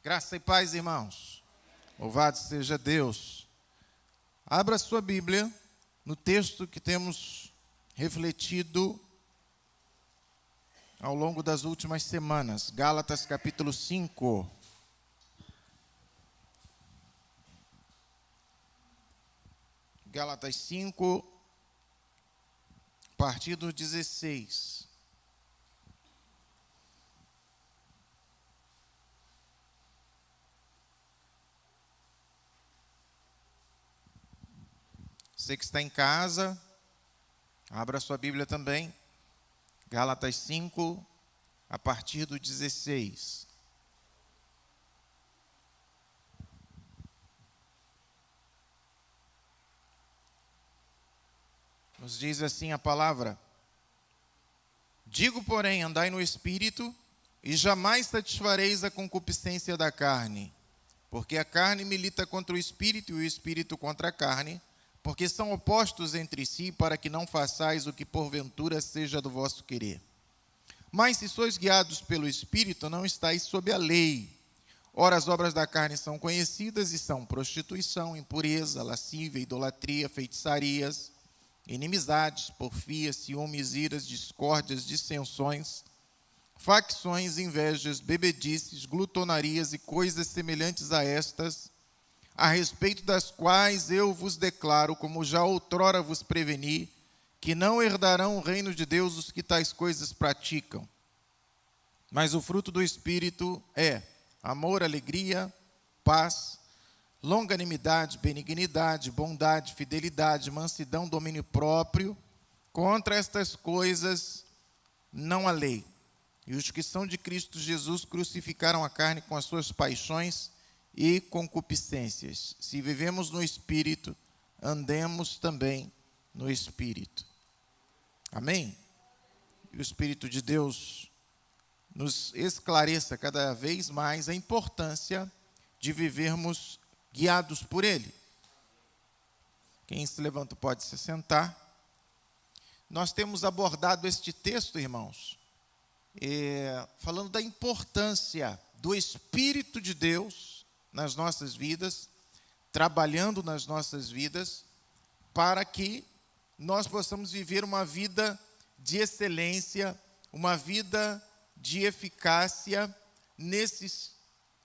Graça e paz, irmãos. Louvado seja Deus. Abra sua Bíblia no texto que temos refletido ao longo das últimas semanas. Gálatas capítulo 5. Gálatas 5, a partir do 16. Você que está em casa, abra sua Bíblia também. Gálatas 5, a partir do 16. Nos diz assim a palavra: digo, porém, andai no Espírito, e jamais satisfareis a concupiscência da carne. Porque a carne milita contra o Espírito, e o Espírito contra a carne, porque são opostos entre si, para que não façais o que porventura seja do vosso querer. Mas se sois guiados pelo Espírito, não estáis sob a lei. Ora, as obras da carne são conhecidas, e são prostituição, impureza, lascívia, idolatria, feitiçarias, inimizades, porfias, ciúmes, iras, discórdias, dissensões, facções, invejas, bebedices, glutonarias e coisas semelhantes a estas, a respeito das quais eu vos declaro, como já outrora vos preveni, que não herdarão o reino de Deus os que tais coisas praticam. Mas o fruto do Espírito é amor, alegria, paz, longanimidade, benignidade, bondade, fidelidade, mansidão, domínio próprio. Contra estas coisas não há lei. E os que são de Cristo Jesus crucificaram a carne com as suas paixões e concupiscências. Se vivemos no Espírito, andemos também no Espírito. Amém? E o Espírito de Deus nos esclareça cada vez mais a importância de vivermos guiados por Ele. Quem se levanta pode se sentar. Nós temos abordado este texto, irmãos, falando da importância do Espírito de Deus nas nossas vidas, trabalhando nas nossas vidas, para que nós possamos viver uma vida de excelência, uma vida de eficácia nesses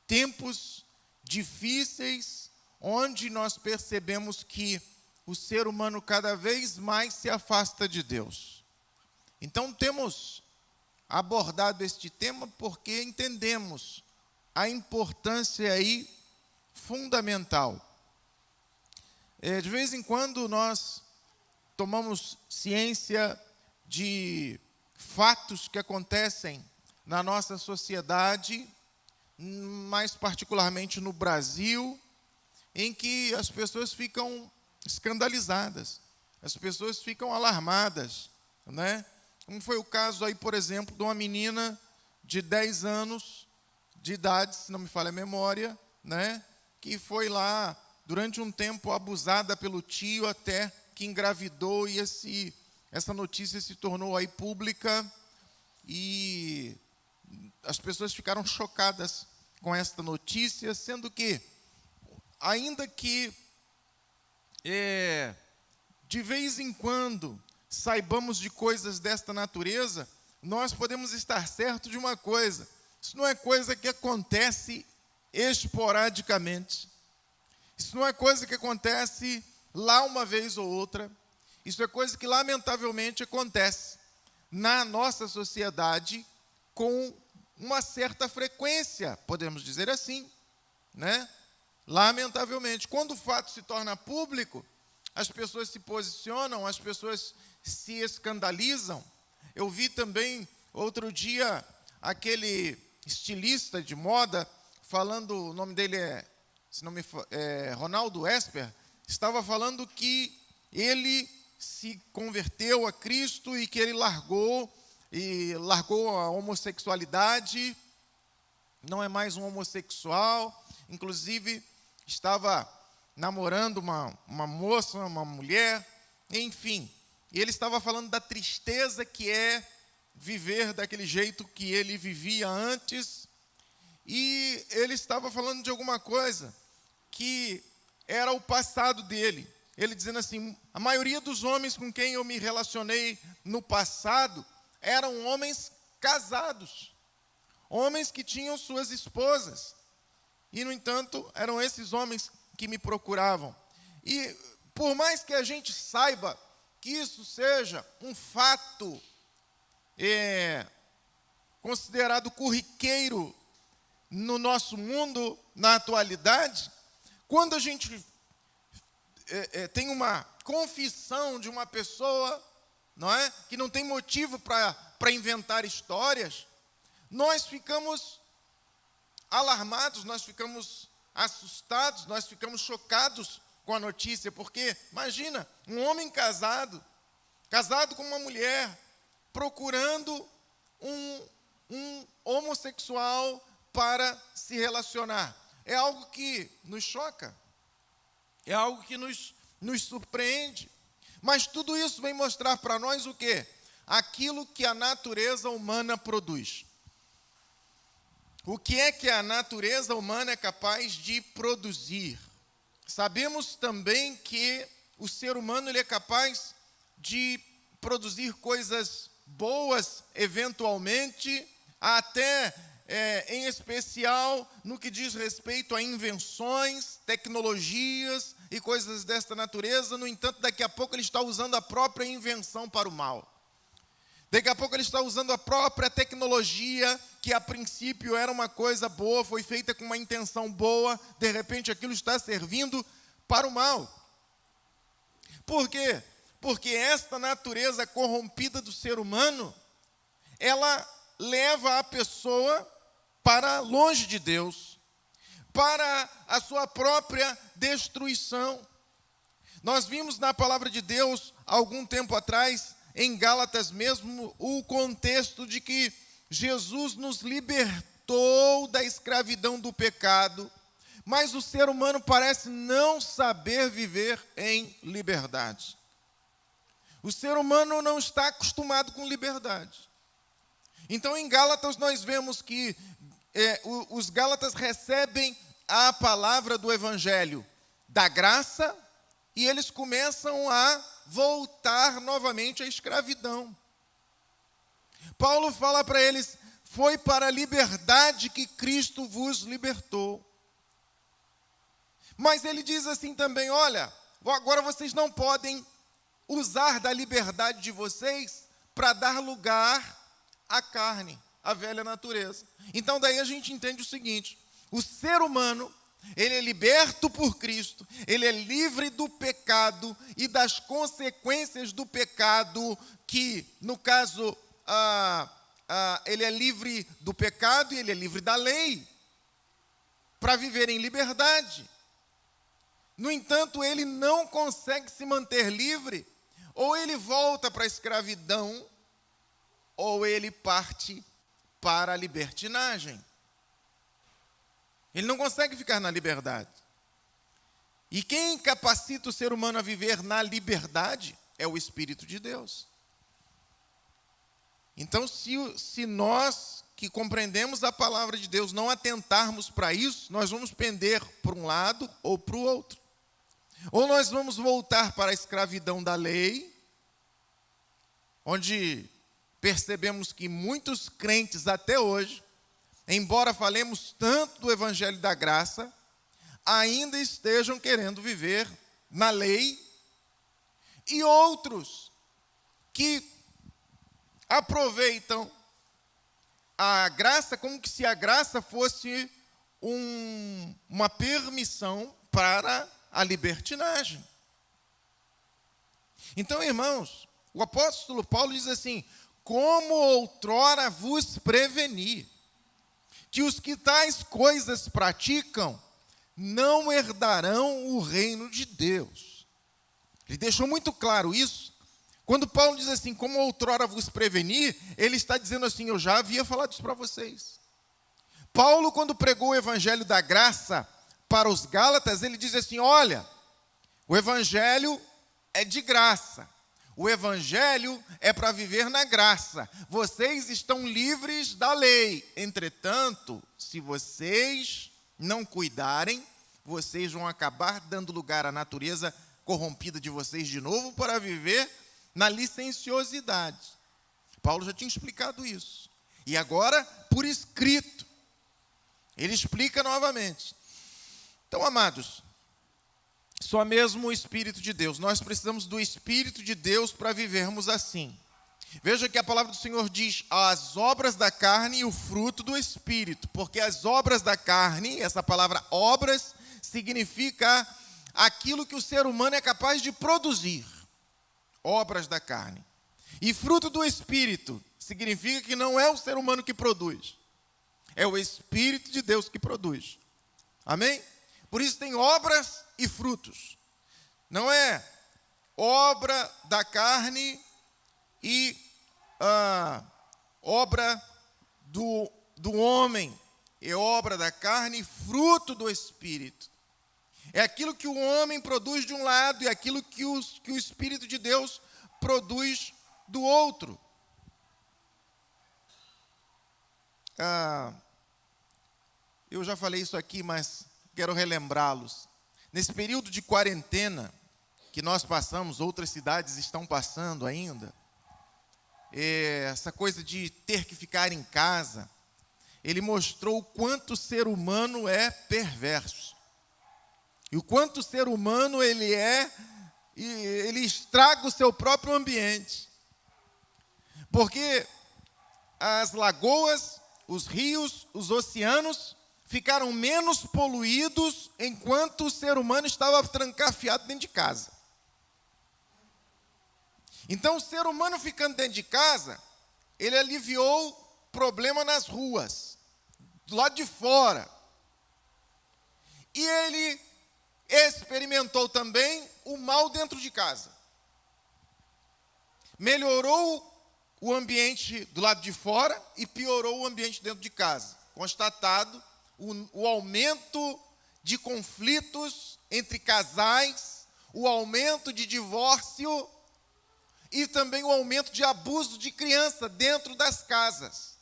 tempos difíceis, onde nós percebemos que o ser humano cada vez mais se afasta de Deus. Então temos abordado este tema porque entendemos a importância aí fundamental. De vez em quando nós tomamos ciência de fatos que acontecem na nossa sociedade, mais particularmente no Brasil, em que as pessoas ficam escandalizadas, as pessoas ficam alarmadas, né? Como foi o caso aí, por exemplo, de uma menina de 10 anos de idade, se não me falha a memória, né? Que foi lá, durante um tempo, abusada pelo tio, até que engravidou, e essa notícia se tornou aí pública, e as pessoas ficaram chocadas com esta notícia, sendo que, ainda que de vez em quando saibamos de coisas desta natureza, nós podemos estar certos de uma coisa: isso não é coisa que acontece esporadicamente, isso não é coisa que acontece lá uma vez ou outra, isso é coisa que lamentavelmente acontece na nossa sociedade com uma certa frequência, podemos dizer assim, né? Lamentavelmente, quando o fato se torna público, as pessoas se posicionam, as pessoas se escandalizam. Eu vi também, outro dia, aquele estilista de moda, falando, o nome dele é Ronaldo Esper, estava falando que ele se converteu a Cristo e que ele largou a homossexualidade, não é mais um homossexual, inclusive estava namorando uma moça, uma mulher, enfim. E ele estava falando da tristeza que é viver daquele jeito que ele vivia antes. e ele estava falando de alguma coisa que era o passado dele. Ele dizendo assim, a maioria dos homens com quem eu me relacionei no passado eram homens casados, homens que tinham suas esposas. E, no entanto, eram esses homens que me procuravam. E, por mais que a gente saiba que isso seja um fato considerado corriqueiro no nosso mundo, na atualidade, quando a gente tem uma confissão de uma pessoa, não é, que não tem motivo para inventar histórias, nós ficamos alarmados, nós ficamos assustados, nós ficamos chocados com a notícia, porque, imagina, um homem casado com uma mulher, procurando um homossexual para se relacionar. É algo que nos choca, é algo que nos surpreende. Mas tudo isso vem mostrar para nós o quê? Aquilo que a natureza humana produz. O que é que a natureza humana é capaz de produzir? Sabemos também que o ser humano ele é capaz de produzir coisas boas, eventualmente, até em especial no que diz respeito a invenções, tecnologias e coisas desta natureza. No entanto, daqui a pouco ele está usando a própria invenção para o mal. Daqui a pouco ele está usando a própria tecnologia, que a princípio era uma coisa boa, foi feita com uma intenção boa, de repente aquilo está servindo para o mal. Por quê? Porque esta natureza corrompida do ser humano, ela leva a pessoa para longe de Deus, para a sua própria destruição. Nós vimos na palavra de Deus, algum tempo atrás, em Gálatas mesmo, o contexto de que Jesus nos libertou da escravidão do pecado, mas o ser humano parece não saber viver em liberdade. O ser humano não está acostumado com liberdade. Então, em Gálatas, nós vemos que os Gálatas recebem a palavra do Evangelho da graça e eles começam a voltar novamente à escravidão. Paulo fala para eles, foi para a liberdade que Cristo vos libertou. Mas ele diz assim também, olha, agora vocês não podem usar da liberdade de vocês para dar lugar à carne, à velha natureza. Então daí a gente entende o seguinte, o ser humano, ele é liberto por Cristo, ele é livre do pecado e das consequências do pecado, que no caso, ele é livre do pecado e ele é livre da lei, para viver em liberdade. No entanto, ele não consegue se manter livre, ou ele volta para a escravidão, ou ele parte para a libertinagem. Ele não consegue ficar na liberdade. E quem capacita o ser humano a viver na liberdade é o Espírito de Deus. Então, se nós que compreendemos a palavra de Deus não atentarmos para isso, nós vamos pender para um lado ou para o outro. Ou nós vamos voltar para a escravidão da lei, onde percebemos que muitos crentes até hoje, embora falemos tanto do Evangelho da Graça, ainda estejam querendo viver na lei, e outros que aproveitam a graça como que se a graça fosse uma permissão para a libertinagem. Então, irmãos, o apóstolo Paulo diz assim, como outrora vos preveni, que os que tais coisas praticam não herdarão o reino de Deus. Ele deixou muito claro isso. Quando Paulo diz assim, como outrora vos preveni, ele está dizendo assim, eu já havia falado isso para vocês. Paulo, quando pregou o evangelho da graça para os Gálatas, ele diz assim, olha, o evangelho é de graça. O evangelho é para viver na graça. Vocês estão livres da lei. Entretanto, se vocês não cuidarem, vocês vão acabar dando lugar à natureza corrompida de vocês de novo para viver na licenciosidade. Paulo já tinha explicado isso. E agora, por escrito, ele explica novamente. Então, amados, só mesmo o Espírito de Deus. Nós precisamos do Espírito de Deus para vivermos assim. Veja que a palavra do Senhor diz as obras da carne e o fruto do Espírito. Porque as obras da carne, essa palavra obras, significa aquilo que o ser humano é capaz de produzir. Obras da carne. E fruto do Espírito significa que não é o ser humano que produz. É o Espírito de Deus que produz. Amém? Por isso tem obras e frutos. Não é obra da carne e obra do homem. É obra da carne e fruto do Espírito. É aquilo que o homem produz de um lado e aquilo que o Espírito de Deus produz do outro. Eu já falei isso aqui, mas quero relembrá-los. Nesse período de quarentena que nós passamos, outras cidades estão passando ainda, essa coisa de ter que ficar em casa, ele mostrou o quanto o ser humano é perverso. E o quanto o ser humano ele estraga o seu próprio ambiente. Porque as lagoas, os rios, os oceanos ficaram menos poluídos enquanto o ser humano estava trancafiado dentro de casa. Então, o ser humano ficando dentro de casa, ele aliviou problema nas ruas, do lado de fora. E ele experimentou também o mal dentro de casa. Melhorou o ambiente do lado de fora e piorou o ambiente dentro de casa. Constatado o aumento de conflitos entre casais, o aumento de divórcio e também o aumento de abuso de criança dentro das casas.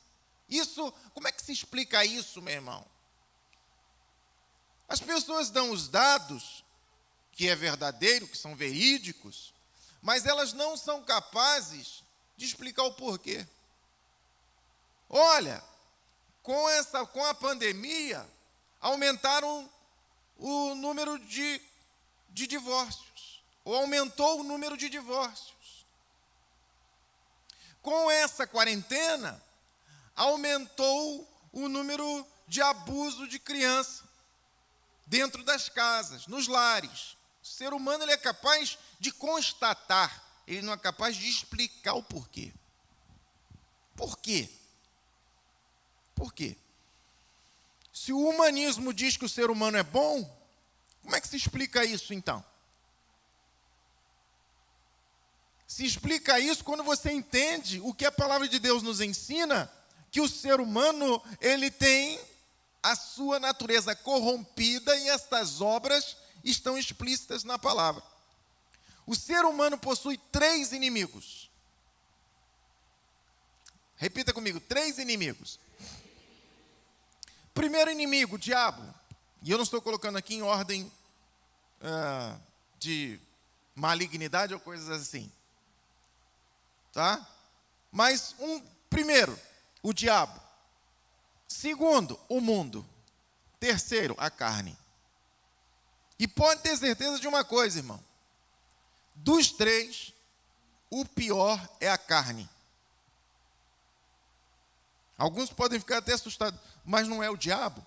Isso, como é que se explica isso, meu irmão? As pessoas dão os dados, que é verdadeiro, que são verídicos, mas elas não são capazes de explicar o porquê. Olha, com a pandemia, aumentaram o número de divórcios, ou aumentou o número de divórcios. Com essa quarentena, aumentou o número de abuso de criança dentro das casas, nos lares. O ser humano ele é capaz de constatar, ele não é capaz de explicar o porquê. Por quê? Por quê? Se o humanismo diz que o ser humano é bom, como é que se explica isso então? Se explica isso quando você entende o que a palavra de Deus nos ensina, que o ser humano ele tem a sua natureza corrompida e estas obras estão explícitas na palavra. O ser humano possui 3 inimigos. Repita comigo, 3 inimigos. Primeiro inimigo, o diabo. E eu não estou colocando aqui em ordem de malignidade ou coisas assim. Tá? Mas primeiro, o diabo. Segundo, o mundo. Terceiro, a carne. E pode ter certeza de uma coisa, irmão. Dos 3, o pior é a carne. Alguns podem ficar até assustados, mas não é o diabo?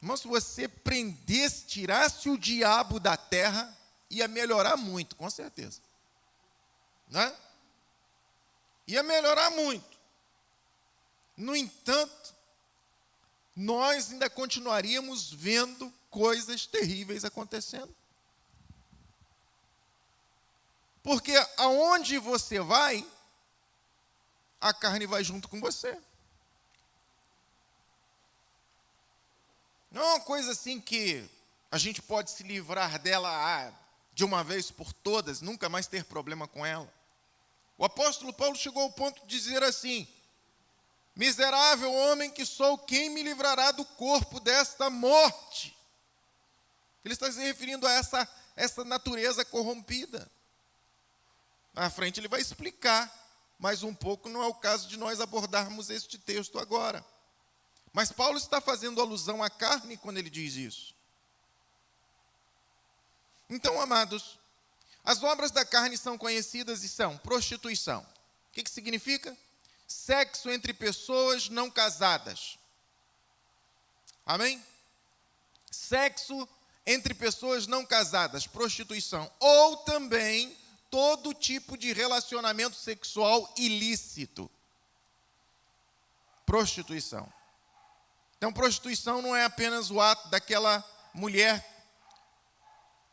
Irmão, se você prendesse, tirasse o diabo da terra, ia melhorar muito, com certeza. Né? Ia melhorar muito. No entanto, nós ainda continuaríamos vendo coisas terríveis acontecendo. Porque aonde você vai, a carne vai junto com você. Não é uma coisa assim que a gente pode se livrar dela de uma vez por todas, nunca mais ter problema com ela. O apóstolo Paulo chegou ao ponto de dizer assim: miserável homem que sou, quem me livrará do corpo desta morte? Ele está se referindo a essa natureza corrompida. Na frente ele vai explicar, mas um pouco não é o caso de nós abordarmos este texto agora. Mas Paulo está fazendo alusão à carne quando ele diz isso. Então, amados, as obras da carne são conhecidas e são prostituição. O que significa? Sexo entre pessoas não casadas. Amém? Sexo entre pessoas não casadas, prostituição. Ou também todo tipo de relacionamento sexual ilícito. Prostituição. Então, prostituição não é apenas o ato daquela mulher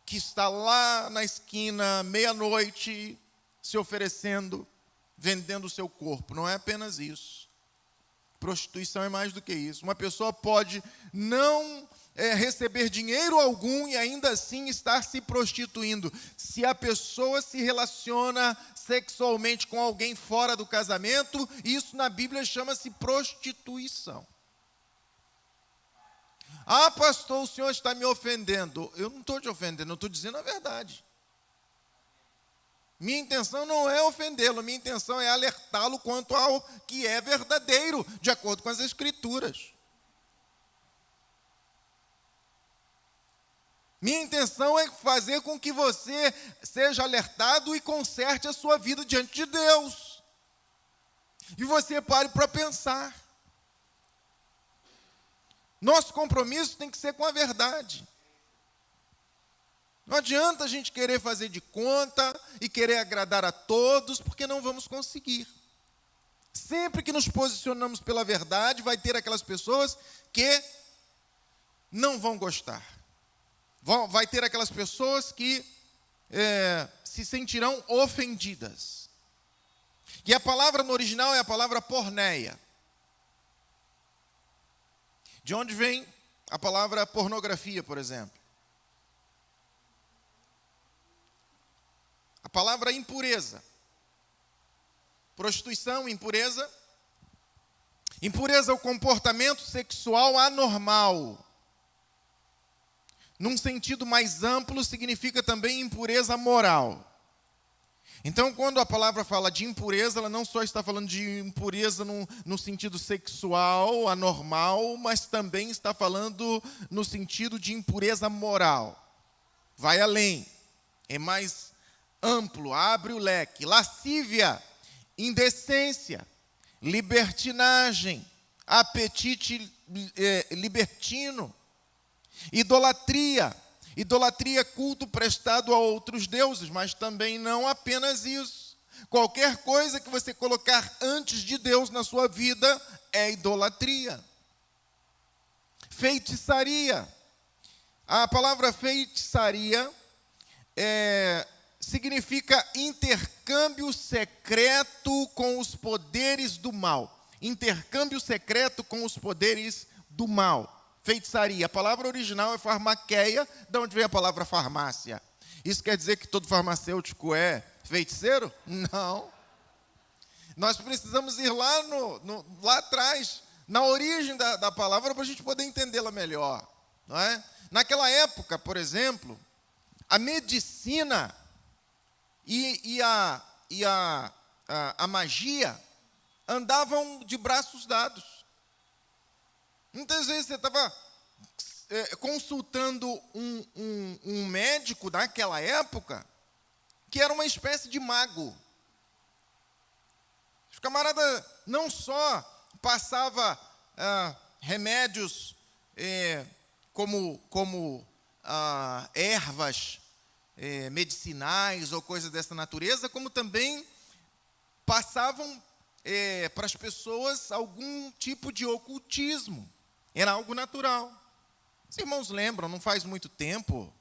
que está lá na esquina, meia-noite, se oferecendo, vendendo o seu corpo. Não é apenas isso. Prostituição é mais do que isso. Uma pessoa pode não receber dinheiro algum e ainda assim estar se prostituindo. Se a pessoa se relaciona sexualmente com alguém fora do casamento, isso na Bíblia chama-se prostituição. Ah, pastor, o senhor está me ofendendo. Eu não estou te ofendendo, eu estou dizendo a verdade. Minha intenção não é ofendê-lo, minha intenção é alertá-lo quanto ao que é verdadeiro, de acordo com as Escrituras. Minha intenção é fazer com que você seja alertado e conserte a sua vida diante de Deus. E você pare para pensar. Nosso compromisso tem que ser com a verdade. Não adianta a gente querer fazer de conta e querer agradar a todos, porque não vamos conseguir. Sempre que nos posicionamos pela verdade, vai ter aquelas pessoas que não vão gostar. Vai ter aquelas pessoas que se sentirão ofendidas. E a palavra no original é a palavra porneia. De onde vem a palavra pornografia, por exemplo? A palavra impureza. Prostituição, impureza. Impureza é o comportamento sexual anormal. Num sentido mais amplo, significa também impureza moral. Então, quando a palavra fala de impureza, ela não só está falando de impureza no sentido sexual, anormal, mas também está falando no sentido de impureza moral. Vai além, é mais amplo, abre o leque. Lascívia, indecência, libertinagem, apetite libertino, idolatria. Idolatria é culto prestado a outros deuses, mas também não apenas isso. Qualquer coisa que você colocar antes de Deus na sua vida é idolatria. Feitiçaria. A palavra feitiçaria significa intercâmbio secreto com os poderes do mal. Intercâmbio secreto com os poderes do mal. Feitiçaria. A palavra original é farmaqueia, de onde vem a palavra farmácia. Isso quer dizer que todo farmacêutico é feiticeiro? Não. Nós precisamos ir lá atrás, na origem da palavra, para a gente poder entendê-la melhor. Não é? Naquela época, por exemplo, a medicina e a magia andavam de braços dados. Muitas vezes você estava consultando um médico daquela época que era uma espécie de mago. Os camaradas não só passava remédios como ervas medicinais ou coisas dessa natureza, como também passavam para as pessoas algum tipo de ocultismo. Era algo natural. Os irmãos lembram, não faz muito tempo,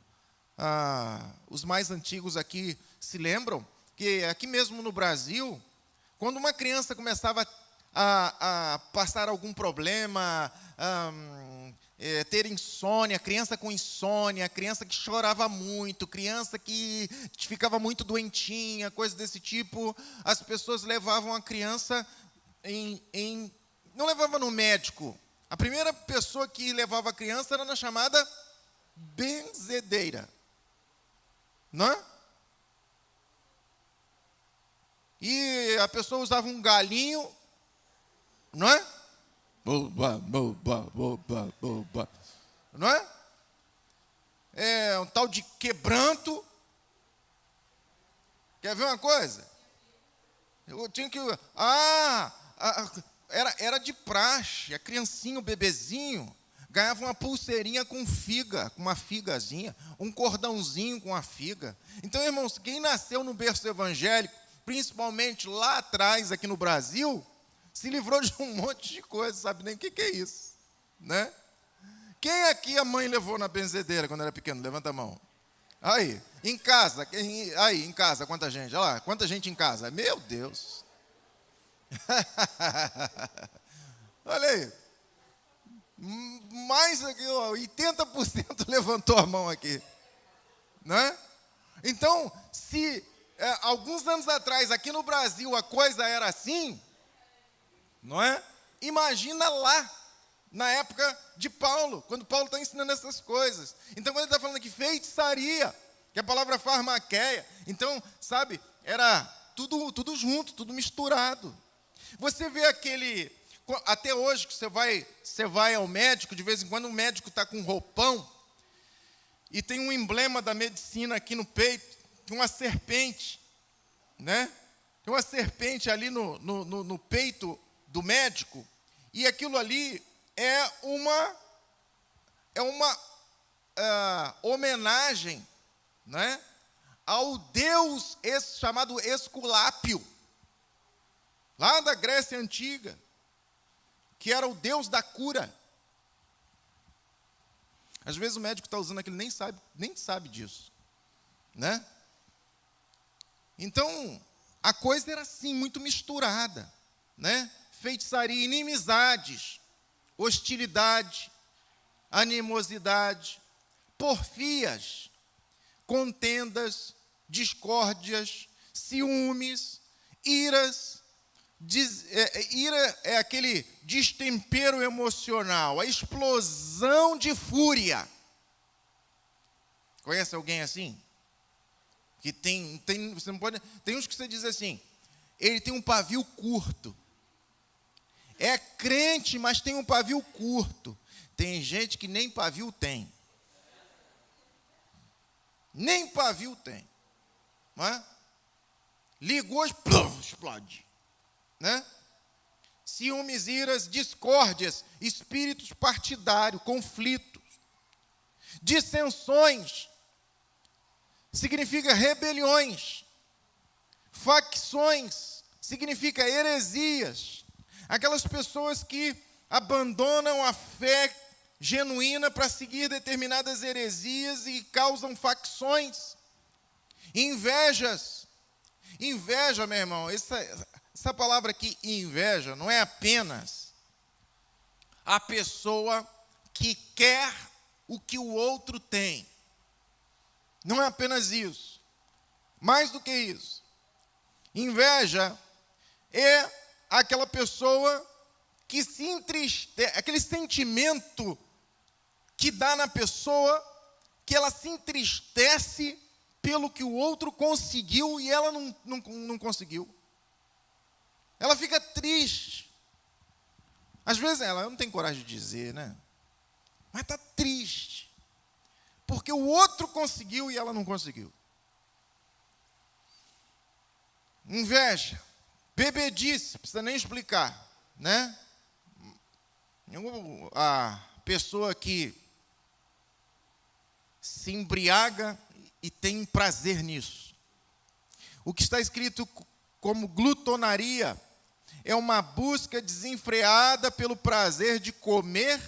os mais antigos aqui se lembram, que aqui mesmo no Brasil, quando uma criança começava a passar algum problema, ter insônia, criança com insônia, criança que chorava muito, criança que ficava muito doentinha, coisa desse tipo, as pessoas levavam a criança não levavam no médico. A primeira pessoa que levava a criança era na chamada benzedeira, não é? E a pessoa usava um galinho, não é? Não é? É um tal de quebranto. Quer ver uma coisa? Eu tinha que... era de praxe. A criancinha, o bebezinho, ganhava uma pulseirinha com figa, com uma figazinha, um cordãozinho com a figa. Então, irmãos, quem nasceu no berço evangélico, principalmente lá atrás, aqui no Brasil, se livrou de um monte de coisa, sabe nem o que é isso, né? Quem aqui a mãe levou na benzedeira quando era pequeno? Levanta a mão. Aí, em casa, quanta gente? Olha lá, quanta gente em casa? Meu Deus. Olha aí. Mais aqui, 80% levantou a mão aqui, né? Então, se alguns anos atrás, aqui no Brasil, a coisa era assim, não é? Imagina lá, na época de Paulo, quando Paulo está ensinando essas coisas. Então, quando ele está falando aqui feitiçaria, que é a palavra farmaqueia, então, sabe, era tudo junto, tudo misturado. Você vê até hoje, que você vai ao médico, de vez em quando o médico está com um roupão, e tem um emblema da medicina aqui no peito, uma serpente, né? Tem uma serpente ali no peito do médico, e aquilo ali é uma homenagem, né, ao deus chamado Esculápio, lá da Grécia Antiga, que era o deus da cura. Às vezes o médico está usando aquilo, nem sabe disso, né? Então, a coisa era assim, muito misturada, né? Feitiçaria, inimizades, hostilidade, animosidade, porfias, contendas, discórdias, ciúmes, iras. Ira é aquele destempero emocional, a explosão de fúria. Conhece alguém assim? Que você não pode, tem uns que você diz assim, ele tem um pavio curto. É crente, mas tem um pavio curto. Tem gente que nem pavio tem. Nem pavio tem. Não é? Ligou, explode. Né? Ciúmes, iras, discórdias, espíritos partidários, conflitos. Dissensões significa rebeliões. Facções significa heresias. Aquelas pessoas que abandonam a fé genuína para seguir determinadas heresias e causam facções. Invejas. Inveja, meu irmão, essa palavra aqui, inveja, não é apenas a pessoa que quer o que o outro tem. Não é apenas isso. Mais do que isso. Inveja é aquela pessoa que se entristece, aquele sentimento que dá na pessoa, que ela se entristece pelo que o outro conseguiu e ela não conseguiu. Ela fica triste. Às vezes ela não tem coragem de dizer, né? Mas está triste. Porque o outro conseguiu e ela não conseguiu. Inveja. Bebedice, precisa nem explicar, né? A pessoa que se embriaga e tem prazer nisso. O que está escrito como glutonaria é uma busca desenfreada pelo prazer de comer,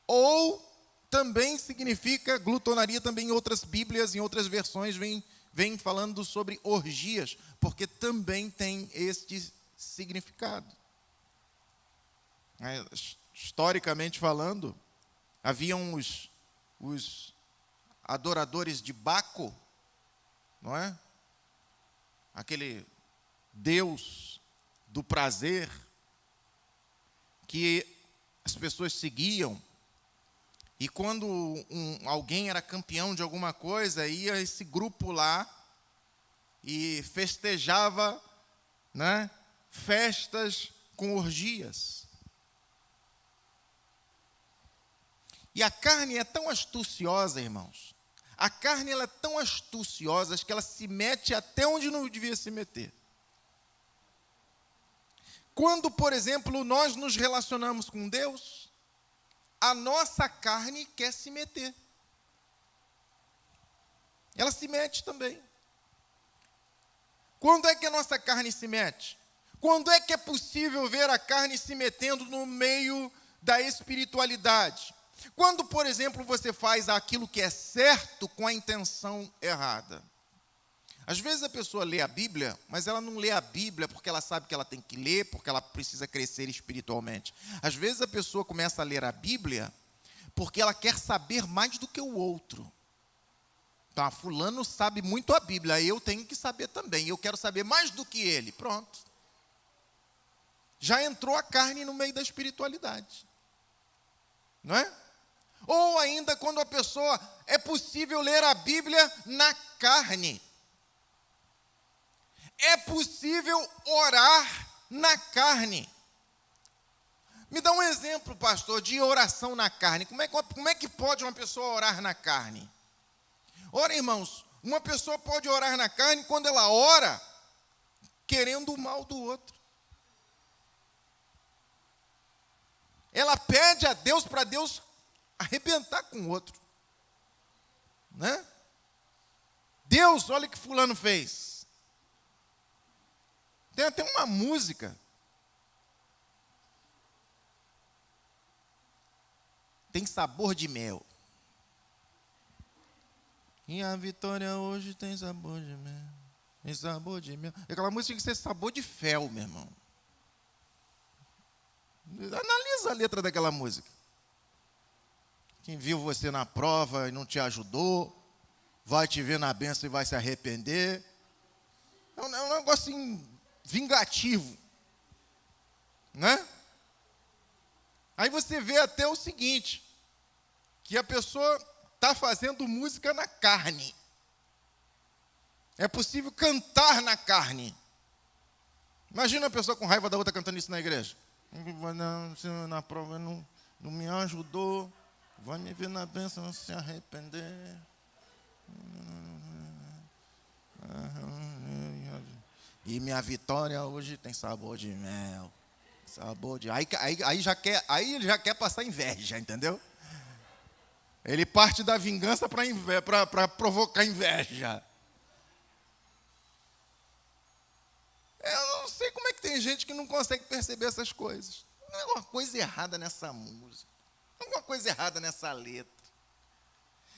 ou também significa, glutonaria também em outras bíblias, em outras versões, vem falando sobre orgias, porque também tem este significado. Historicamente falando, haviam os adoradores de Baco, não é? Aquele Deus do prazer que as pessoas seguiam. E quando alguém era campeão de alguma coisa, ia esse grupo lá e festejava, né, festas com orgias. E a carne é tão astuciosa, irmãos. A carne ela é tão astuciosa que ela se mete até onde não devia se meter. Quando, por exemplo, nós nos relacionamos com Deus, a nossa carne quer se meter. Ela se mete também. Quando é que a nossa carne se mete? Quando é que é possível ver a carne se metendo no meio da espiritualidade? Quando, por exemplo, você faz aquilo que é certo com a intenção errada. Às vezes a pessoa lê a Bíblia, mas ela não lê a Bíblia porque ela sabe que ela tem que ler, porque ela precisa crescer espiritualmente. Às vezes a pessoa começa a ler a Bíblia porque ela quer saber mais do que o outro. Então, fulano sabe muito a Bíblia, eu tenho que saber também, eu quero saber mais do que ele. Pronto. Já entrou a carne no meio da espiritualidade. Não é? Ou ainda quando a pessoa, é possível ler a Bíblia na carne. É possível orar na carne. Me dá um exemplo, pastor, de oração na carne. Como é que pode uma pessoa orar na carne? Ora, irmãos, uma pessoa pode orar na carne quando ela ora querendo o mal do outro. Ela pede a Deus para Deus arrebentar com o outro. Né? Deus, olha o que fulano fez. Tem até uma música. Tem sabor de mel. E a vitória hoje tem sabor de mel. Tem sabor de mel. Aquela música tem que ser sabor de fel, meu irmão. Analisa a letra daquela música. Quem viu você na prova e não te ajudou, vai te ver na bênção e vai se arrepender. É um negócio assim, vingativo. Né? Aí você vê até o seguinte, que a pessoa está fazendo música na carne. É possível cantar na carne. Imagina a pessoa com raiva da outra cantando isso na igreja. Não, na prova não me ajudou, vai me ver na bênção se arrepender. E minha vitória hoje tem sabor de mel. Sabor de... Aí ele já quer passar inveja, entendeu? Ele parte da vingança para provocar inveja. Eu não sei como é que tem gente que não consegue perceber essas coisas. Não é alguma coisa errada nessa música. Não é alguma coisa errada nessa letra.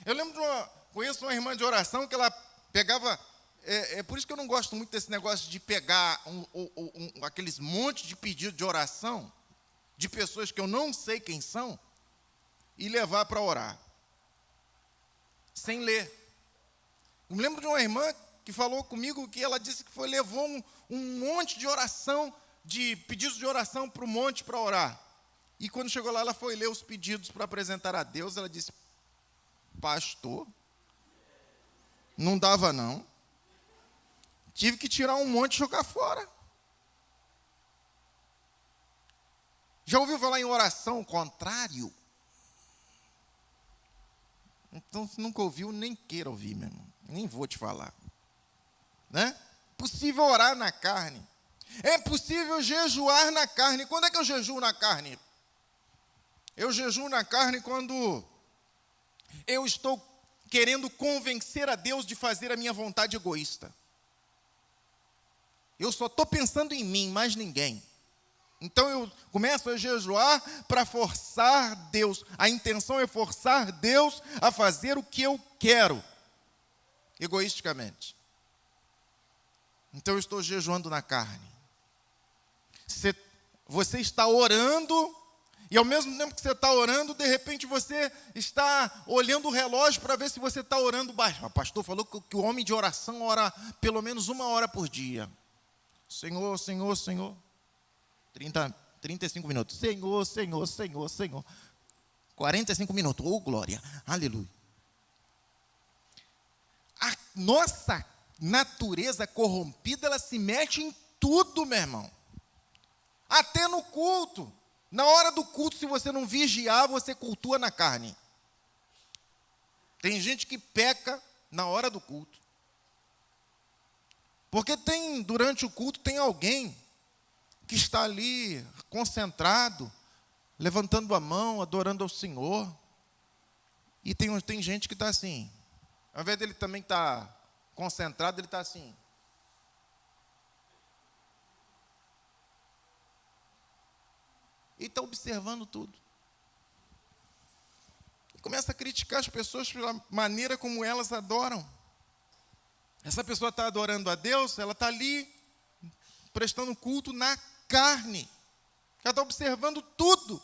Eu lembro conheço uma irmã de oração que ela pegava... É por isso que eu não gosto muito desse negócio de pegar aqueles montes de pedidos de oração de pessoas que eu não sei quem são e levar para orar. Sem ler. Eu me lembro de uma irmã que falou comigo que ela disse que levou um monte de oração, de pedidos de oração para o monte para orar. E quando chegou lá, ela foi ler os pedidos para apresentar a Deus. Ela disse, pastor, não dava não. Tive que tirar um monte e jogar fora. Já ouviu falar em oração contrário? Então, se nunca ouviu, nem queira ouvir, meu irmão. Nem vou te falar. Né? Possível orar na carne. É possível jejuar na carne. Quando é que eu jejuo na carne? Eu jejuo na carne quando eu estou querendo convencer a Deus de fazer a minha vontade egoísta. Eu só estou pensando em mim, mais ninguém. Então eu começo a jejuar para forçar Deus. A intenção é forçar Deus a fazer o que eu quero, egoisticamente. Então eu estou jejuando na carne. Você está orando E ao mesmo tempo que você está orando, de repente você está olhando o relógio para ver se você está orando baixo. O pastor falou que o homem de oração ora pelo menos 1 hora por dia. Senhor, Senhor, Senhor. 35 minutos. Senhor, Senhor, Senhor, Senhor. 45 minutos. Oh, glória. Aleluia. A nossa natureza corrompida, ela se mete em tudo, meu irmão. Até no culto. Na hora do culto, se você não vigiar, você cultua na carne. Tem gente que peca na hora do culto. Porque durante o culto, tem alguém que está ali concentrado, levantando a mão, adorando ao Senhor. E tem gente que está assim. Ao invés dele também estar concentrado, ele está assim. E está observando tudo. E começa a criticar as pessoas pela maneira como elas adoram. Essa pessoa está adorando a Deus, ela está ali prestando culto na carne. Ela está observando tudo.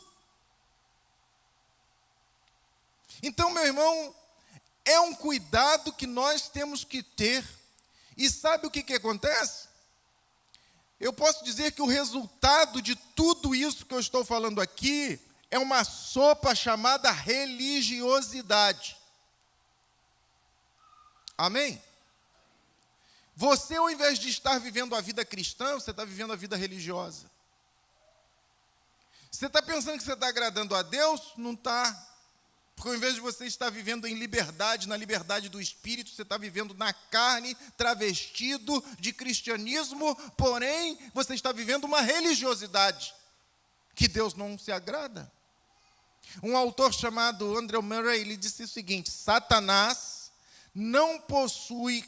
Então, meu irmão, é um cuidado que nós temos que ter. E sabe o que acontece? Eu posso dizer que o resultado de tudo isso que eu estou falando aqui é uma sopa chamada religiosidade. Amém? Você, ao invés de estar vivendo a vida cristã, você está vivendo a vida religiosa. Você está pensando que você está agradando a Deus? Não está. Porque ao invés de você estar vivendo em liberdade, na liberdade do Espírito, você está vivendo na carne, travestido de cristianismo, porém, você está vivendo uma religiosidade que Deus não se agrada. Um autor chamado Andrew Murray, ele disse o seguinte: Satanás não possui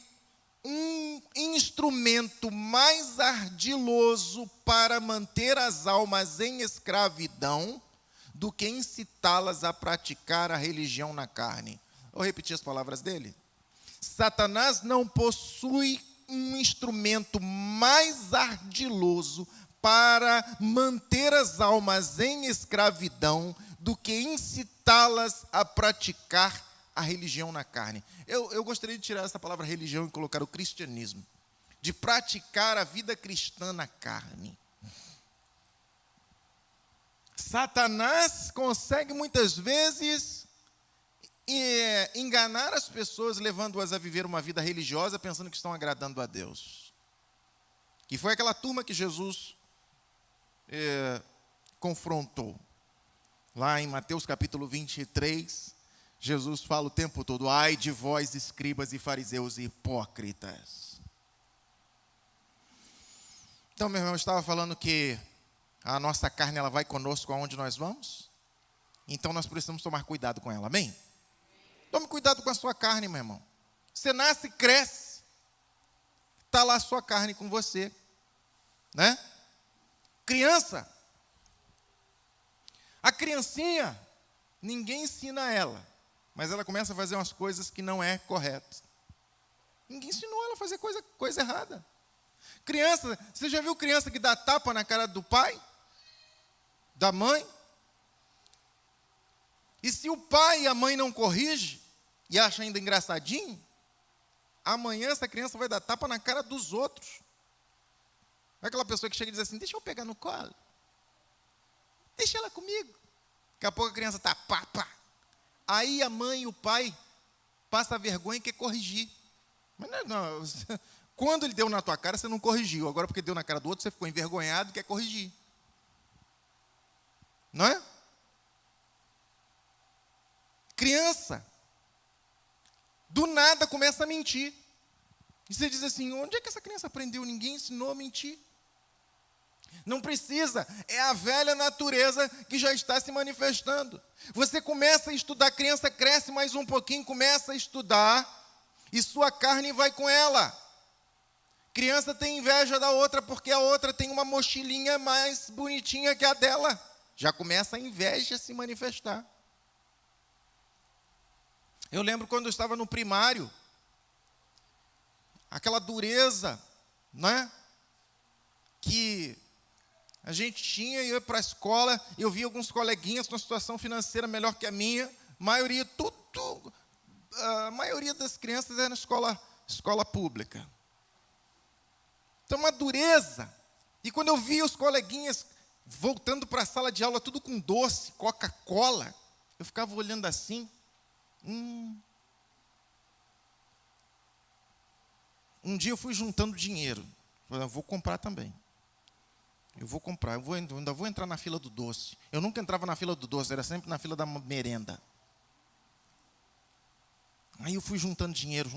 um instrumento mais ardiloso para manter as almas em escravidão do que incitá-las a praticar a religião na carne. Vou repetir as palavras dele. Satanás não possui um instrumento mais ardiloso para manter as almas em escravidão do que incitá-las a praticar a religião na carne. Eu gostaria de tirar essa palavra religião e colocar o cristianismo. De praticar a vida cristã na carne. Satanás consegue muitas vezes enganar as pessoas, levando-as a viver uma vida religiosa, pensando que estão agradando a Deus. Que foi aquela turma que Jesus confrontou. Lá em Mateus capítulo 23, Jesus fala o tempo todo: ai de vós, escribas e fariseus hipócritas. Então, meu irmão, eu estava falando que a nossa carne, ela vai conosco aonde nós vamos. Então nós precisamos tomar cuidado com ela, amém? Tome cuidado com a sua carne, meu irmão. Você nasce e cresce, está lá a sua carne com você, né? Criança, a criancinha, ninguém ensina ela, mas ela começa a fazer umas coisas que não é correto. Ninguém ensinou ela a fazer coisa errada. Criança, você já viu criança que dá tapa na cara do pai? Da mãe? E se o pai e a mãe não corrigem, e acha ainda engraçadinho, amanhã essa criança vai dar tapa na cara dos outros. É aquela pessoa que chega e diz assim: deixa eu pegar no colo. Deixa ela comigo. Daqui a pouco a criança está pá, pá. Aí a mãe e o pai passam a vergonha e quer corrigir. Mas não, quando ele deu na tua cara, você não corrigiu. Agora, porque deu na cara do outro, você ficou envergonhado e quer corrigir. Não é? Criança, do nada começa a mentir. E você diz assim: onde é que essa criança aprendeu? Ninguém ensinou a mentir. Não precisa, é a velha natureza que já está se manifestando. Você começa a estudar, a criança cresce mais um pouquinho, começa a estudar, e sua carne vai com ela. Criança tem inveja da outra porque a outra tem uma mochilinha mais bonitinha que a dela. Já começa a inveja a se manifestar. Eu lembro quando eu estava no primário, aquela dureza, né? Que a gente ia para a escola, eu via alguns coleguinhas com uma situação financeira melhor que a minha, a maioria das crianças era na escola pública. Então, uma dureza. E quando eu via os coleguinhas voltando para a sala de aula, tudo com doce, Coca-Cola, eu ficava olhando assim. Um dia eu fui juntando dinheiro. Falei, eu vou comprar também. Ainda vou entrar na fila do doce. Eu nunca entrava na fila do doce, era sempre na fila da merenda. Aí eu fui juntando dinheiro,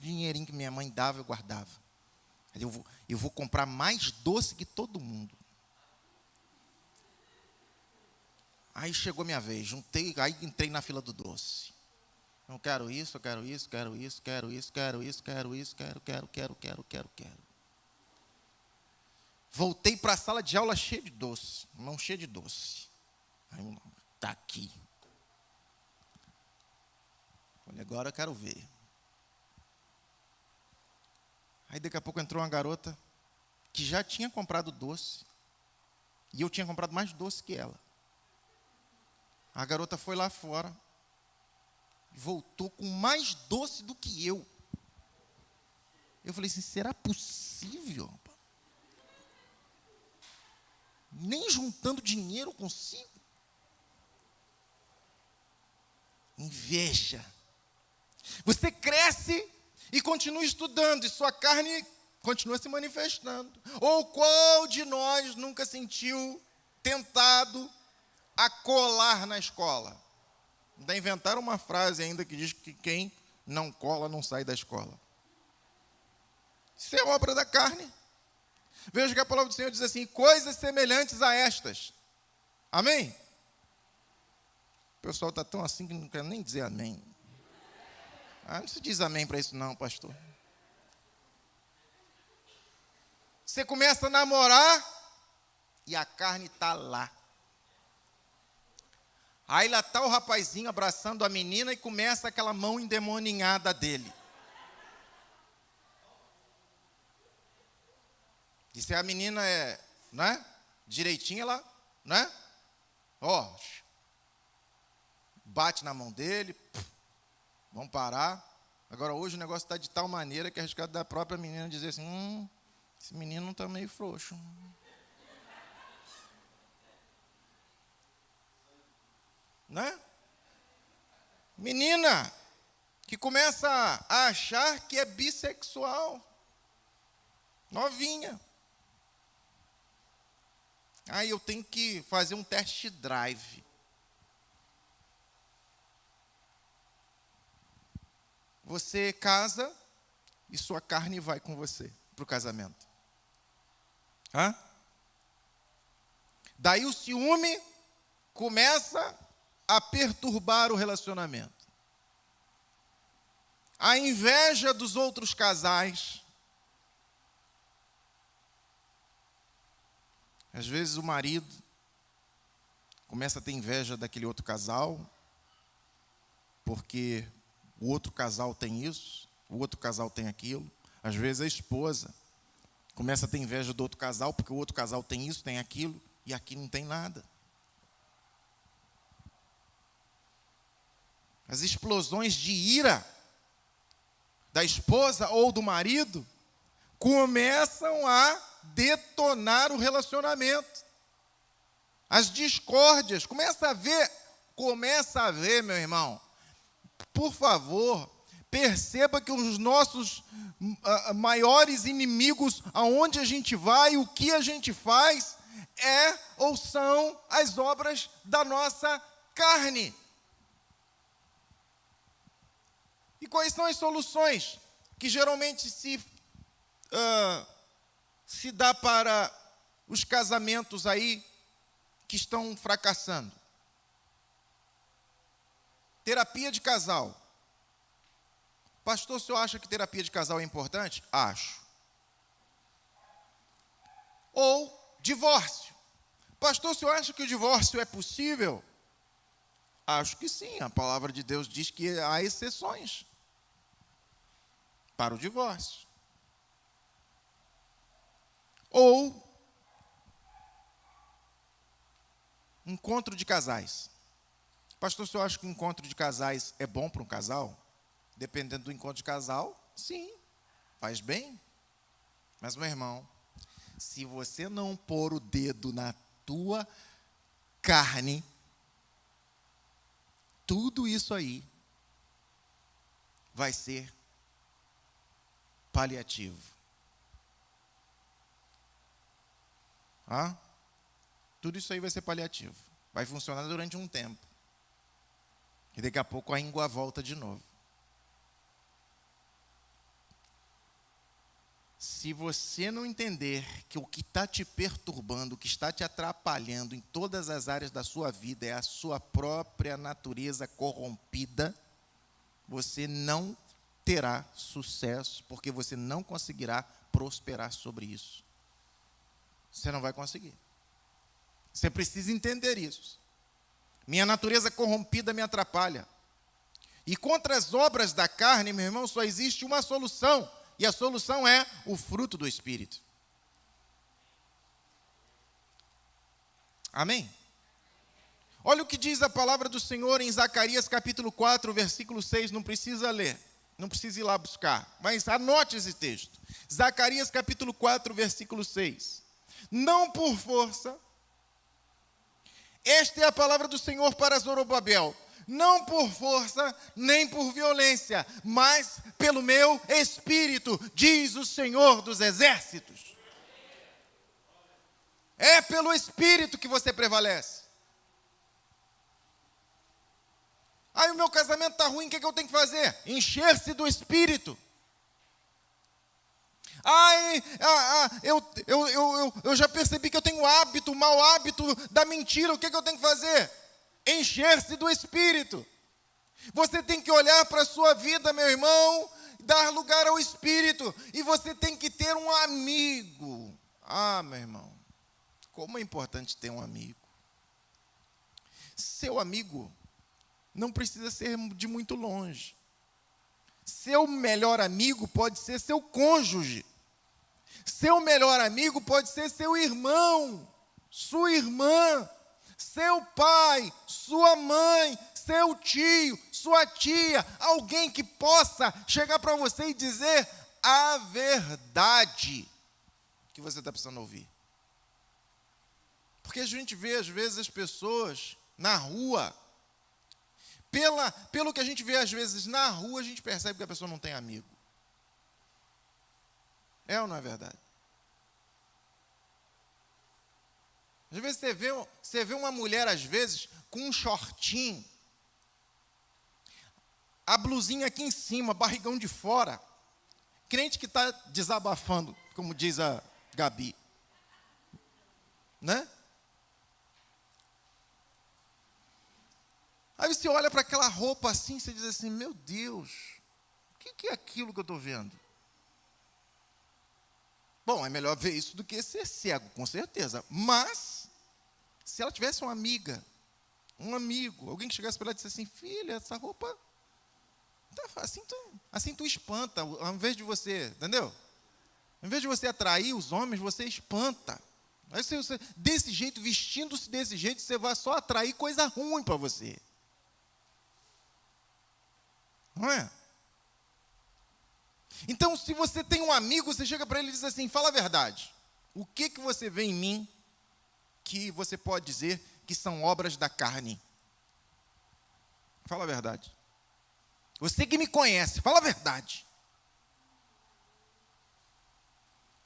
dinheirinho que minha mãe dava, eu guardava. Aí eu vou comprar mais doce que todo mundo. Aí chegou minha vez, aí entrei na fila do doce. Eu quero isso, quero. Voltei para a sala de aula cheia de doce, mão cheia de doce. Aí, tá aqui. Olha, agora eu quero ver. Aí daqui a pouco entrou uma garota que já tinha comprado doce. E eu tinha comprado mais doce que ela. A garota foi lá fora e voltou com mais doce do que eu. Eu falei assim, será possível? Nem juntando dinheiro consigo. Inveja. Você cresce e continua estudando, e sua carne continua se manifestando. Ou qual de nós nunca sentiu tentado a colar na escola? Ainda inventaram uma frase ainda que diz que quem não cola não sai da escola. Isso é obra da carne. Veja que a palavra do Senhor diz assim, coisas semelhantes a estas. Amém? O pessoal está tão assim que não quer nem dizer amém. Não se diz amém para isso não, pastor. Você começa a namorar e a carne está lá. Aí lá está o rapazinho abraçando a menina e começa aquela mão endemoninhada dele. E se a menina é, né, direitinha, ela, né, bate na mão dele, vamos parar. Agora hoje o negócio está de tal maneira que é arriscado da própria menina dizer assim, esse menino está meio frouxo. Né? Menina que começa a achar que é bissexual, novinha. Aí eu tenho que fazer um test drive. Você casa e sua carne vai com você para o casamento. Daí o ciúme começa a perturbar o relacionamento. A inveja dos outros casais. Às vezes o marido começa a ter inveja daquele outro casal, porque o outro casal tem isso, o outro casal tem aquilo. Às vezes a esposa começa a ter inveja do outro casal, porque o outro casal tem isso, tem aquilo, e aqui não tem nada. As explosões de ira da esposa ou do marido começam a detonar o relacionamento. As discórdias, começa a ver, meu irmão. Por favor, perceba que os nossos maiores inimigos, aonde a gente vai, o que a gente faz, ou são as obras da nossa carne. E quais são as soluções que geralmente se dá para os casamentos aí que estão fracassando? Terapia de casal. Pastor, o senhor acha que terapia de casal é importante? Acho. Ou divórcio. Pastor, o senhor acha que o divórcio é possível? Acho que sim. A palavra de Deus diz que há exceções para o divórcio. Ou encontro de casais. Pastor, o senhor acha que o encontro de casais é bom para um casal? Dependendo do encontro de casal, sim, faz bem. Mas, meu irmão, se você não pôr o dedo na tua carne, tudo isso aí vai ser paliativo. Tudo isso aí vai ser paliativo. Vai funcionar durante um tempo. E daqui a pouco a íngua volta de novo. Se você não entender que o que está te perturbando, o que está te atrapalhando em todas as áreas da sua vida é a sua própria natureza corrompida, você não terá sucesso, porque você não conseguirá prosperar sobre isso. Você não vai conseguir. Você precisa entender isso. Minha natureza corrompida me atrapalha. E contra as obras da carne, meu irmão, só existe uma solução. E a solução é o fruto do Espírito. Amém? Olha o que diz a palavra do Senhor em Zacarias capítulo 4, versículo 6. Não precisa ler, não precisa ir lá buscar. Mas anote esse texto. Zacarias capítulo 4, versículo 6. Não por força. Esta é a palavra do Senhor para Zorobabel. Não por força, nem por violência, mas pelo meu Espírito, diz o Senhor dos Exércitos. É pelo Espírito que você prevalece. Aí o meu casamento está ruim, o que eu tenho que fazer? Encher-se do Espírito. Eu já percebi que eu tenho o mau hábito da mentira, o que eu tenho que fazer? Encher-se do Espírito. Você tem que olhar para a sua vida, meu irmão, dar lugar ao Espírito. E você tem que ter um amigo. Meu irmão, como é importante ter um amigo. Seu amigo não precisa ser de muito longe. Seu melhor amigo pode ser seu cônjuge. Seu melhor amigo pode ser seu irmão, sua irmã, seu pai, sua mãe, seu tio, sua tia, alguém que possa chegar para você e dizer a verdade que você está precisando ouvir. Porque a gente vê, às vezes, as pessoas na rua, pelo que a gente vê, às vezes, na rua, a gente percebe que a pessoa não tem amigo. É ou não é verdade? Às vezes você vê uma mulher, às vezes, com um shortinho, a blusinha aqui em cima, barrigão de fora, crente que está desabafando, como diz a Gabi. Né? Aí você olha para aquela roupa assim, você diz assim, meu Deus, o que é aquilo que eu estou vendo? Bom, é melhor ver isso do que ser cego, com certeza. Mas, se ela tivesse uma amiga, um amigo, alguém que chegasse para ela e dissesse assim, filha, essa roupa, assim tu espanta, ao invés de você, entendeu? Ao invés de você atrair os homens, você espanta. Aí você desse jeito, vestindo-se desse jeito, você vai só atrair coisa ruim para você. Não é? Então, se você tem um amigo, você chega para ele e diz assim, fala a verdade. O que você vê em mim que você pode dizer que são obras da carne? Fala a verdade. Você que me conhece, fala a verdade.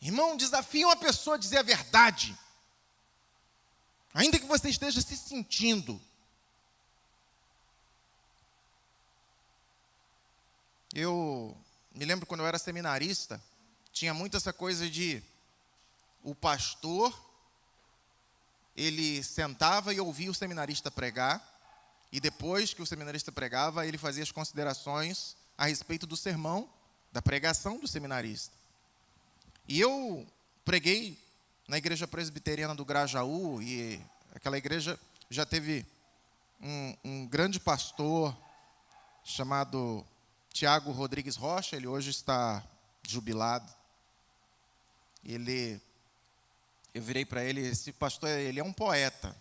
Irmão, desafia uma pessoa a dizer a verdade. Ainda que você esteja se sentindo. Eu me lembro quando eu era seminarista, tinha muito essa coisa de o pastor, ele sentava e ouvia o seminarista pregar, e depois que o seminarista pregava, ele fazia as considerações a respeito do sermão, da pregação do seminarista. E eu preguei na igreja presbiteriana do Grajaú, e aquela igreja já teve um grande pastor chamado Tiago Rodrigues Rocha, ele hoje está jubilado. Eu virei para ele, esse pastor, ele é um poeta.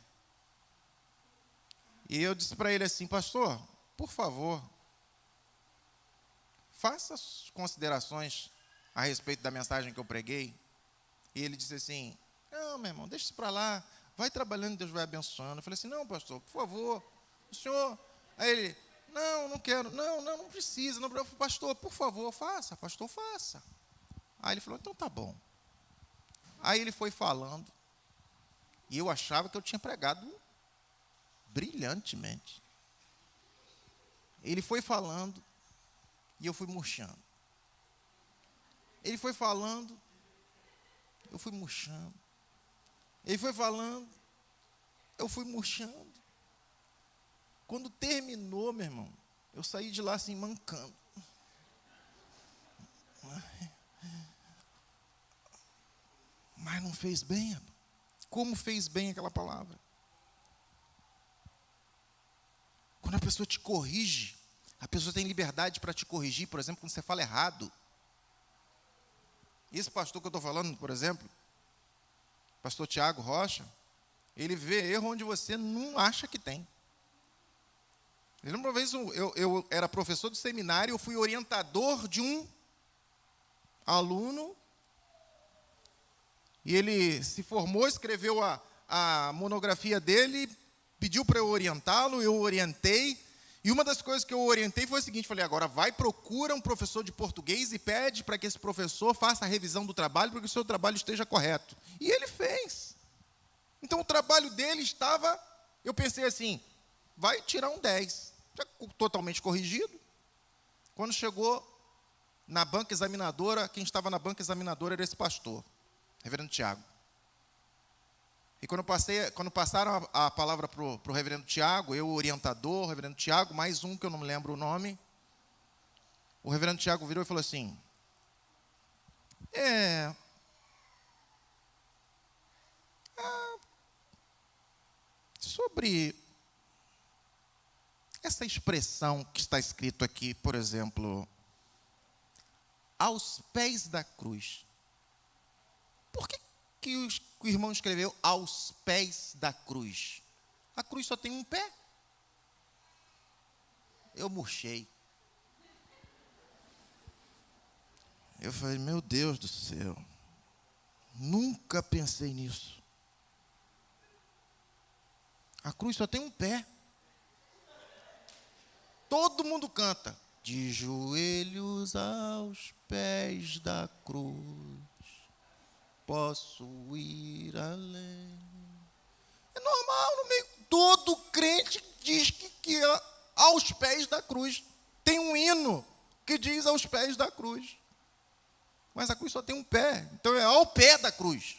E eu disse para ele assim: pastor, por favor, faça as considerações a respeito da mensagem que eu preguei. E ele disse assim: não, meu irmão, deixa isso para lá, vai trabalhando, Deus vai abençoando. Eu falei assim: não, pastor, por favor, o senhor... Aí ele: não quero, não precisa, não, pastor, por favor, faça, pastor, faça. Aí ele falou: então tá bom. Aí ele foi falando, e eu achava que eu tinha pregado brilhantemente. Ele foi falando, e eu fui murchando. Ele foi falando, eu fui murchando. Ele foi falando, eu fui murchando. Quando terminou, meu irmão, eu saí de lá assim, mancando. Mas não fez bem, rapaz. Como fez bem aquela palavra? Quando a pessoa te corrige, a pessoa tem liberdade para te corrigir, por exemplo, quando você fala errado. Esse pastor que eu estou falando, por exemplo, pastor Tiago Rocha, ele vê erro onde você não acha que tem. Eu lembro uma vez, eu era professor do seminário, eu fui orientador de um aluno, e ele se formou, escreveu a monografia dele, pediu para eu orientá-lo, eu orientei, e uma das coisas que eu orientei foi o seguinte: falei, agora vai, procura um professor de português e pede para que esse professor faça a revisão do trabalho, para que o seu trabalho esteja correto. E ele fez. Então o trabalho dele estava, eu pensei assim, vai tirar um 10, já totalmente corrigido. Quando chegou na banca examinadora, quem estava na banca examinadora era esse pastor, reverendo Tiago. E quando passaram a palavra para o reverendo Tiago, eu, o orientador, o reverendo Tiago, mais um que eu não me lembro o nome, o reverendo Tiago virou e falou assim: sobre essa expressão que está escrito aqui, por exemplo, aos pés da cruz. Por que o irmão escreveu aos pés da cruz? A cruz só tem um pé. Eu murchei. Eu falei: meu Deus do céu, nunca pensei nisso. A cruz só tem um pé. Todo mundo canta: de joelhos aos pés da cruz, posso ir além. É normal, no meio, todo crente diz que é aos pés da cruz. Tem um hino que diz aos pés da cruz. Mas a cruz só tem um pé, então é ao pé da cruz.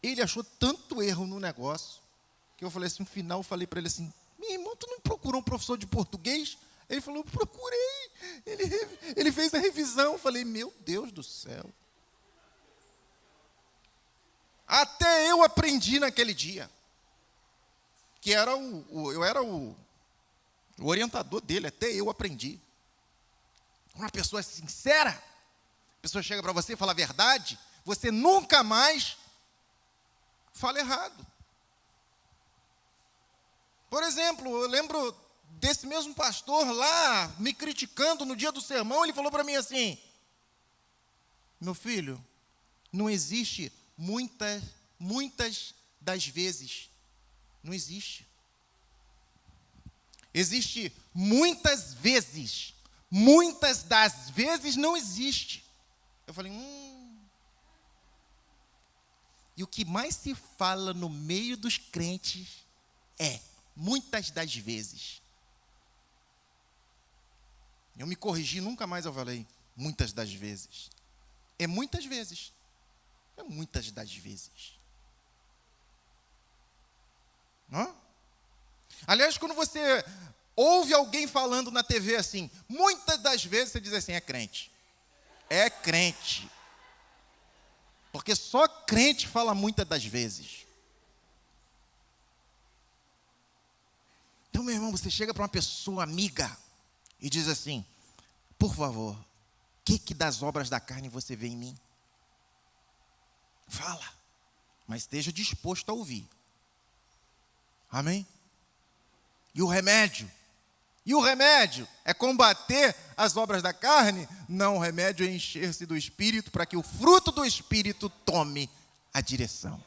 Ele achou tanto erro no negócio, que eu falei assim, no final eu falei para ele assim: meu irmão, tu não procurou um professor de português? Ele falou: procurei. Ele fez a revisão. Eu falei: meu Deus do céu. Até eu aprendi naquele dia, que era eu era o orientador dele, até eu aprendi. Uma pessoa sincera, a pessoa chega para você e fala a verdade, você nunca mais fala errado. Por exemplo, eu lembro desse mesmo pastor lá, me criticando no dia do sermão, ele falou para mim assim: meu filho, não existe muitas das vezes. Não existe. Existe muitas vezes. Muitas das vezes não existe. Eu falei: E o que mais se fala no meio dos crentes é muitas das vezes. Eu me corrigi, nunca mais eu falei muitas das vezes. É muitas vezes. É muitas das vezes. Não? Aliás, quando você ouve alguém falando na TV assim, muitas das vezes você diz assim: é crente. É crente. Porque só crente fala muitas das vezes. Então, meu irmão, você chega para uma pessoa amiga e diz assim: por favor, o que das obras da carne você vê em mim? Fala, mas esteja disposto a ouvir. Amém? E o remédio? E o remédio é combater as obras da carne? Não, o remédio é encher-se do Espírito para que o fruto do Espírito tome a direção.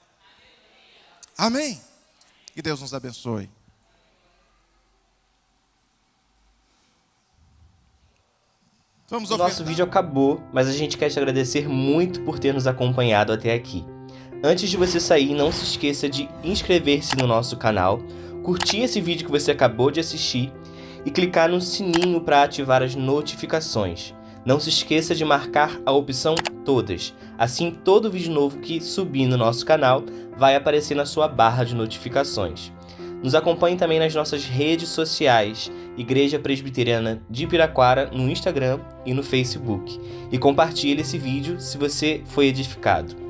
Amém? Que Deus nos abençoe. Vamos O nosso vídeo acabou, mas a gente quer te agradecer muito por ter nos acompanhado até aqui. Antes de você sair, não se esqueça de inscrever-se no nosso canal, curtir esse vídeo que você acabou de assistir e clicar no sininho para ativar as notificações. Não se esqueça de marcar a opção Todas, assim todo vídeo novo que subir no nosso canal vai aparecer na sua barra de notificações. Nos acompanhe também nas nossas redes sociais, Igreja Presbiteriana de Piraquara, no Instagram e no Facebook. E compartilhe esse vídeo se você foi edificado.